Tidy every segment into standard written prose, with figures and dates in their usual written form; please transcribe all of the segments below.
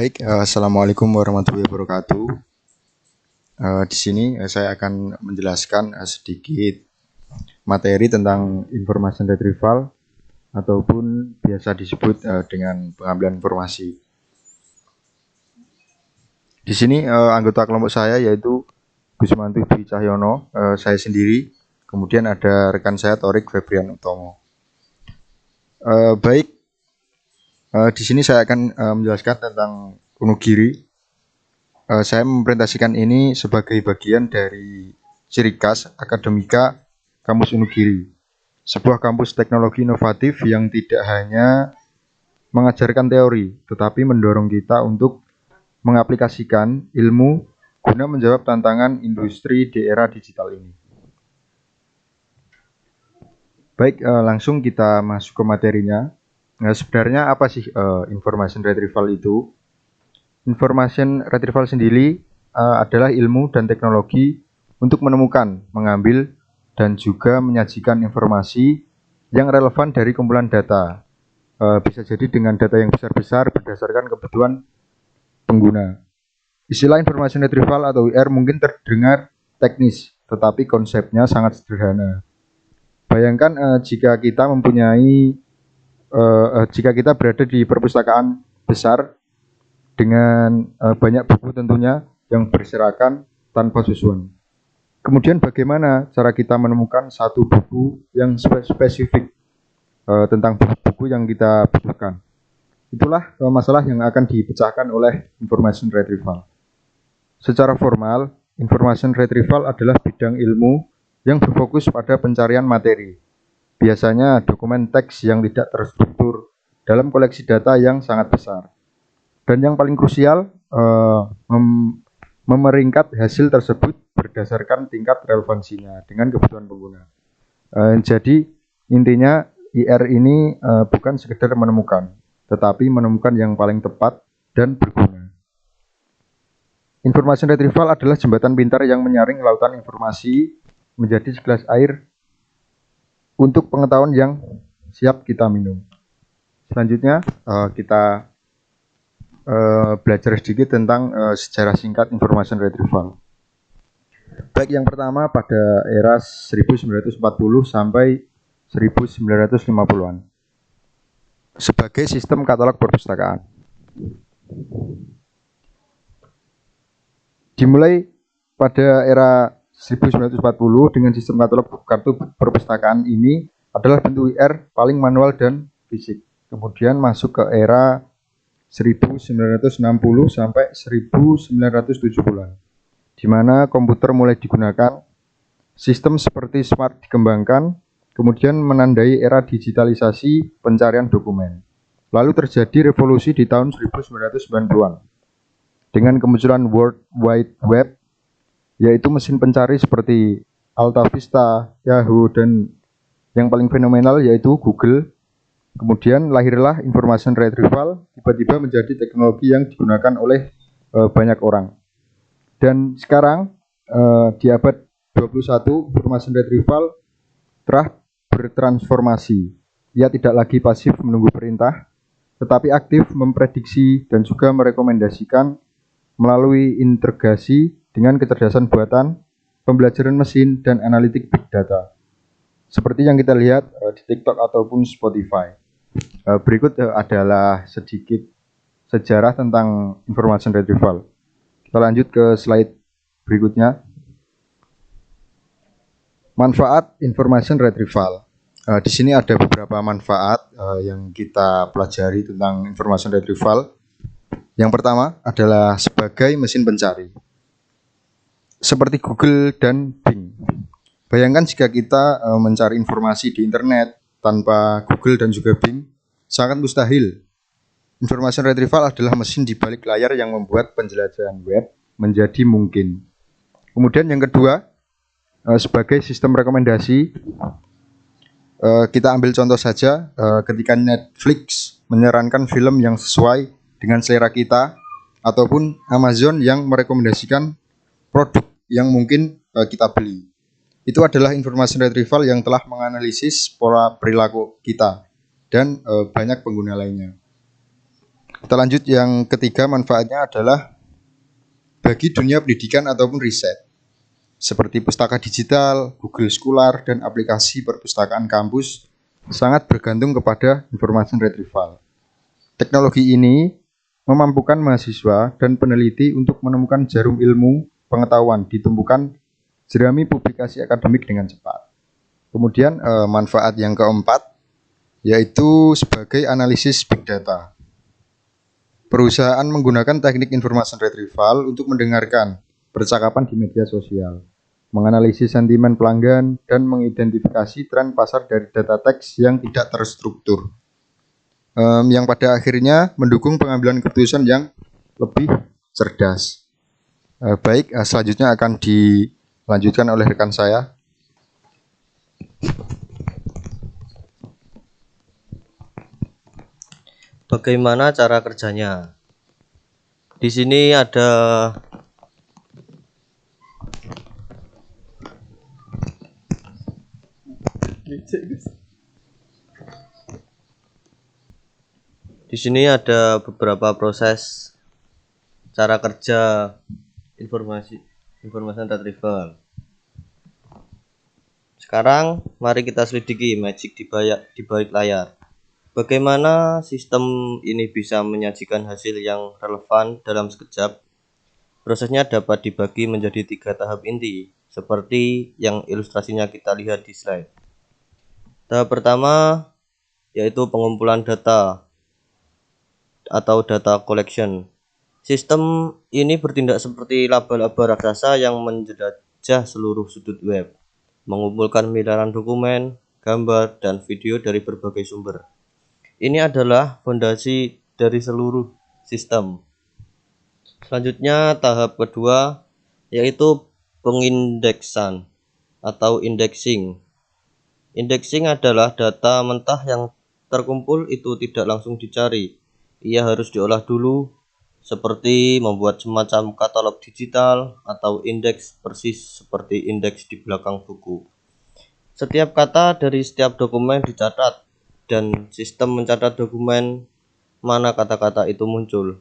Assalamualaikum warahmatullahi wabarakatuh. Di sini saya akan menjelaskan sedikit materi tentang information retrieval ataupun biasa disebut dengan pengambilan informasi. Di sini anggota kelompok saya yaitu Gusmantu Dwi Cahyono, saya sendiri, kemudian ada rekan saya Torik Febrian Utomo. Di sini saya akan menjelaskan tentang Wonogiri. Saya mempresentasikan ini sebagai bagian dari ciri khas akademika Kampus Wonogiri, sebuah kampus teknologi inovatif yang tidak hanya mengajarkan teori, tetapi mendorong kita untuk mengaplikasikan ilmu guna menjawab tantangan industri di era digital ini. Langsung kita masuk ke materinya. Nah, sebenarnya apa sih information retrieval itu? Information retrieval sendiri adalah ilmu dan teknologi untuk menemukan, mengambil, dan juga menyajikan informasi yang relevan dari kumpulan data. Bisa jadi dengan data yang besar-besar berdasarkan kebutuhan pengguna. Istilah information retrieval atau IR mungkin terdengar teknis, tetapi konsepnya sangat sederhana. Bayangkan jika kita berada di perpustakaan besar dengan banyak buku tentunya yang berserakan tanpa susunan. Kemudian bagaimana cara kita menemukan satu buku yang spesifik tentang buku yang kita butuhkan? Itulah masalah yang akan dipecahkan oleh information retrieval. Secara formal, information retrieval adalah bidang ilmu yang berfokus pada pencarian materi. Biasanya dokumen teks yang tidak terstruktur dalam koleksi data yang sangat besar. Dan yang paling krusial, memeringkat hasil tersebut berdasarkan tingkat relevansinya dengan kebutuhan pengguna. Jadi intinya IR ini bukan sekedar menemukan, tetapi menemukan yang paling tepat dan berguna. Information retrieval adalah jembatan pintar yang menyaring lautan informasi menjadi segelas air untuk pengetahuan yang siap kita minum. Selanjutnya kita belajar sedikit tentang sejarah singkat information retrieval. Yang pertama pada era 1940 sampai 1950-an sebagai sistem katalog perpustakaan. Dimulai pada era 1940 dengan sistem katalog kartu perpustakaan ini adalah bentuk IR paling manual dan fisik. Kemudian masuk ke era 1960 sampai 1970-an, di mana komputer mulai digunakan, sistem seperti smart dikembangkan, kemudian menandai era digitalisasi pencarian dokumen. Lalu terjadi revolusi di tahun 1990-an dengan kemunculan World Wide Web, yaitu mesin pencari seperti Alta Vista, Yahoo, dan yang paling fenomenal yaitu Google. Kemudian lahirlah information retrieval tiba-tiba menjadi teknologi yang digunakan oleh banyak orang. Dan sekarang di abad 21 information retrieval telah bertransformasi. Ia tidak lagi pasif menunggu perintah, tetapi aktif memprediksi dan juga merekomendasikan melalui integrasi dengan kecerdasan buatan, pembelajaran mesin, dan analitik big data. Seperti yang kita lihat di TikTok ataupun Spotify. Berikut adalah sedikit sejarah tentang information retrieval. Kita lanjut ke slide berikutnya. Manfaat information retrieval. Di sini ada beberapa manfaat yang kita pelajari tentang information retrieval. Yang pertama adalah sebagai mesin pencari. Seperti Google dan Bing. Bayangkan jika kita mencari informasi di internet tanpa Google dan juga Bing, sangat mustahil. Information retrieval adalah mesin di balik layar yang membuat penjelajahan web menjadi mungkin. Kemudian yang kedua, sebagai sistem rekomendasi, kita ambil contoh saja ketika Netflix menyarankan film yang sesuai dengan selera kita, ataupun Amazon yang merekomendasikan produk yang mungkin kita beli. Itu adalah information retrieval yang telah menganalisis pola perilaku kita dan banyak pengguna lainnya. Kita lanjut, yang ketiga manfaatnya adalah bagi dunia pendidikan ataupun riset, seperti pustaka digital, Google Scholar, dan aplikasi perpustakaan kampus sangat bergantung kepada information retrieval. Teknologi ini memampukan mahasiswa dan peneliti untuk menemukan jarum ilmu pengetahuan di tumpukan jerami publikasi akademik dengan cepat. Kemudian manfaat yang keempat yaitu sebagai analisis big data. Perusahaan menggunakan teknik information retrieval untuk mendengarkan percakapan di media sosial, menganalisis sentimen pelanggan, dan mengidentifikasi tren pasar dari data teks yang tidak terstruktur. Yang pada akhirnya mendukung pengambilan keputusan yang lebih cerdas. Baik, selanjutnya akan dilanjutkan oleh rekan saya. Bagaimana cara kerjanya? Di sini ada beberapa proses cara kerja information retrieval. Sekarang mari kita selidiki magic di balik layar. Bagaimana sistem ini bisa menyajikan hasil yang relevan dalam sekejap? Prosesnya dapat dibagi menjadi 3 tahap inti, seperti yang ilustrasinya kita lihat di slide. Tahap pertama yaitu pengumpulan data atau data collection. Sistem ini bertindak seperti laba-laba raksasa yang menjelajah seluruh sudut web, mengumpulkan miliaran dokumen, gambar, dan video dari berbagai sumber. Ini adalah fondasi dari seluruh sistem. Selanjutnya tahap kedua yaitu pengindeksan atau indexing. Indexing adalah data mentah yang terkumpul itu tidak langsung dicari. Ia harus diolah dulu, seperti membuat semacam katalog digital atau indeks persis seperti indeks di belakang buku. Setiap kata dari setiap dokumen dicatat dan sistem mencatat dokumen mana kata-kata itu muncul,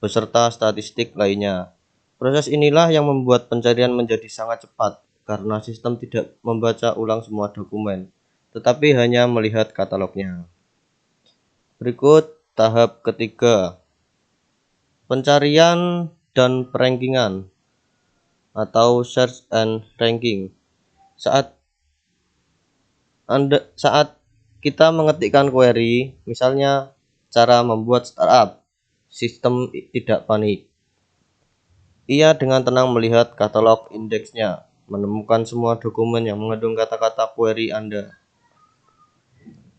beserta statistik lainnya. Proses inilah yang membuat pencarian menjadi sangat cepat, karena sistem tidak membaca ulang semua dokumen, tetapi hanya melihat katalognya. Berikut tahap ketiga, pencarian dan perankingan atau search and ranking. Saat kita mengetikkan query, misalnya cara membuat startup, sistem tidak panik. Ia dengan tenang melihat katalog indeksnya, menemukan semua dokumen yang mengandung kata-kata query Anda.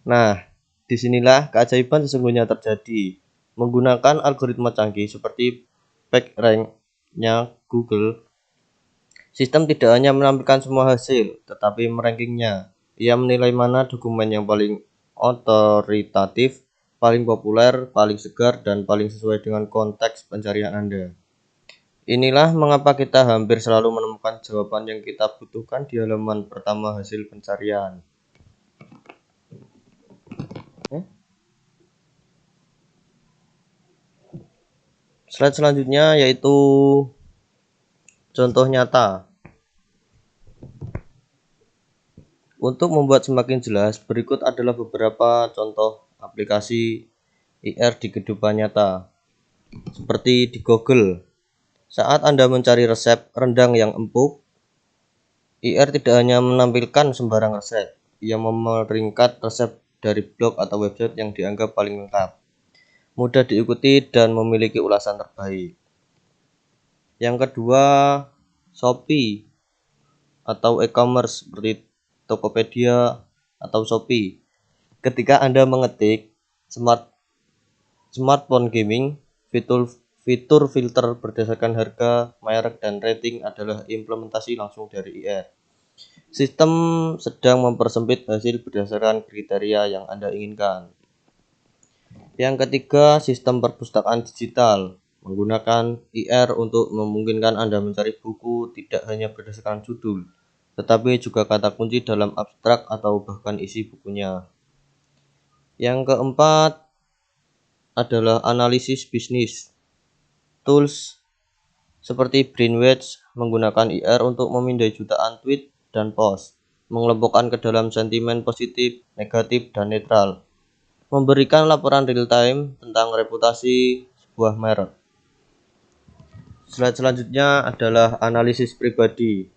Nah, disinilah keajaiban sesungguhnya terjadi. Menggunakan algoritma canggih seperti PageRank-nya Google, sistem tidak hanya menampilkan semua hasil, tetapi merankingnya. Ia menilai mana dokumen yang paling otoritatif, paling populer, paling segar, dan paling sesuai dengan konteks pencarian Anda. Inilah mengapa kita hampir selalu menemukan jawaban yang kita butuhkan di halaman pertama hasil pencarian. Slide selanjutnya yaitu contoh nyata. Untuk membuat semakin jelas, berikut adalah beberapa contoh aplikasi IR di kehidupan nyata. Seperti di Google, saat Anda mencari resep rendang yang empuk, IR tidak hanya menampilkan sembarang resep, ia memeringkat resep dari blog atau website yang dianggap paling lengkap, mudah diikuti, dan memiliki ulasan terbaik. Yang kedua, Shopee atau e-commerce seperti Tokopedia atau Shopee. Ketika Anda mengetik smartphone gaming, fitur filter berdasarkan harga, merek, dan rating adalah implementasi langsung dari IR. Sistem sedang mempersempit hasil berdasarkan kriteria yang Anda inginkan. Yang ketiga, sistem perpustakaan digital. Menggunakan IR untuk memungkinkan Anda mencari buku tidak hanya berdasarkan judul, tetapi juga kata kunci dalam abstrak atau bahkan isi bukunya. Yang keempat adalah analisis bisnis. Tools seperti Brainwaves menggunakan IR untuk memindai jutaan tweet dan post, mengelompokkan ke dalam sentimen positif, negatif, dan netral, memberikan laporan real-time tentang reputasi sebuah merek. Slide selanjutnya adalah analisis pribadi.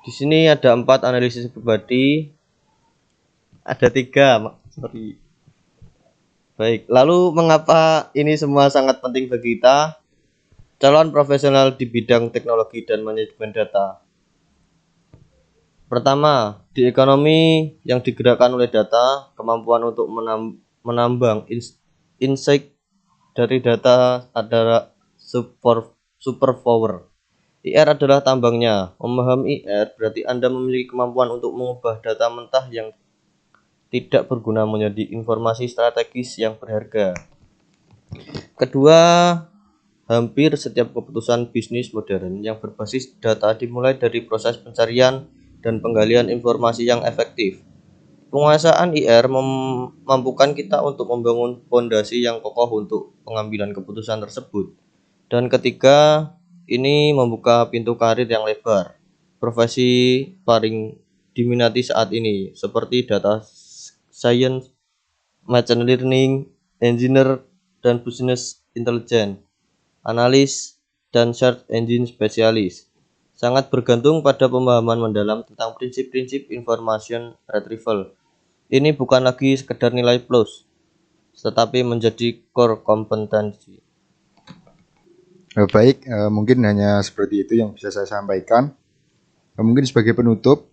Di sini ada 4 analisis pribadi, ada 3, sorry. Baik, lalu mengapa ini semua sangat penting bagi kita? Calon profesional di bidang teknologi dan manajemen data. Pertama, di ekonomi yang digerakkan oleh data, kemampuan untuk menambang insight dari data adalah superpower. IR adalah tambangnya. Memahami IR berarti Anda memiliki kemampuan untuk mengubah data mentah yang tidak berguna menjadi informasi strategis yang berharga. Kedua, hampir setiap keputusan bisnis modern yang berbasis data dimulai dari proses pencarian dan penggalian informasi yang efektif. Penguasaan IR memampukan kita untuk membangun fondasi yang kokoh untuk pengambilan keputusan tersebut. Dan ketiga, ini membuka pintu karir yang lebar. Profesi paling diminati saat ini seperti data science, machine learning, engineer, dan business intelligence, analis, dan search engine spesialis. Sangat bergantung pada pemahaman mendalam tentang prinsip-prinsip information retrieval. Ini bukan lagi sekedar nilai plus, tetapi menjadi core kompetensi. Baik, mungkin hanya seperti itu yang bisa saya sampaikan. Mungkin sebagai penutup,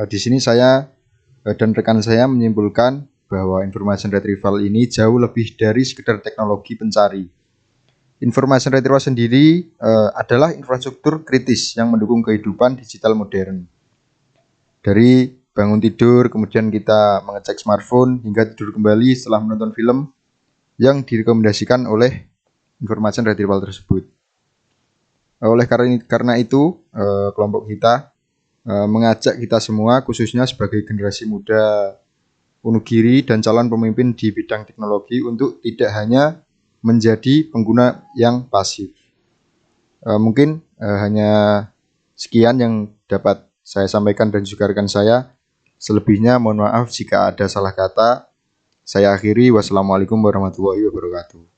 di sini saya dan rekan saya menyimpulkan bahwa information retrieval ini jauh lebih dari sekedar teknologi pencari. Information retrieval sendiri adalah infrastruktur kritis yang mendukung kehidupan digital modern. Dari bangun tidur, kemudian kita mengecek smartphone, hingga tidur kembali setelah menonton film yang direkomendasikan oleh information retrieval tersebut. Oleh karena itu, kelompok kita mengajak kita semua, khususnya sebagai generasi muda Wonogiri dan calon pemimpin di bidang teknologi, untuk tidak hanya menjadi pengguna yang pasif. Mungkin hanya sekian yang dapat saya sampaikan dan juga rekan saya. Selebihnya mohon maaf jika ada salah kata. Saya akhiri. Wassalamualaikum warahmatullahi wabarakatuh.